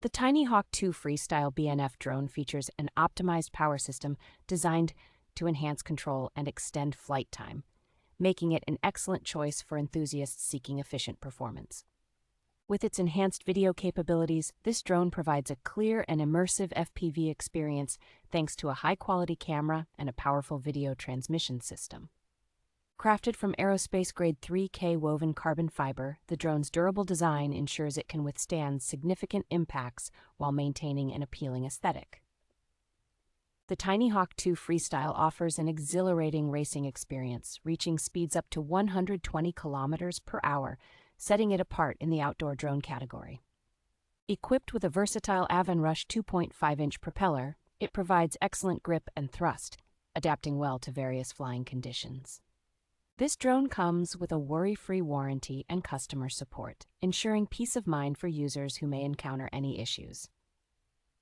The Tinyhawk II Freestyle BNF drone features an optimized power system designed to enhance control and extend flight time, making it an excellent choice for enthusiasts seeking efficient performance. With its enhanced video capabilities, this drone provides a clear and immersive FPV experience thanks to a high-quality camera and a powerful video transmission system. Crafted from aerospace-grade 3K woven carbon fiber, the drone's durable design ensures it can withstand significant impacts while maintaining an appealing aesthetic. The Tinyhawk II Freestyle offers an exhilarating racing experience, reaching speeds up to 120 kilometers per hour, setting it apart in the outdoor drone category. Equipped with a versatile Avonrush 2.5-inch propeller, it provides excellent grip and thrust, adapting well to various flying conditions. This drone comes with a worry-free warranty and customer support, ensuring peace of mind for users who may encounter any issues.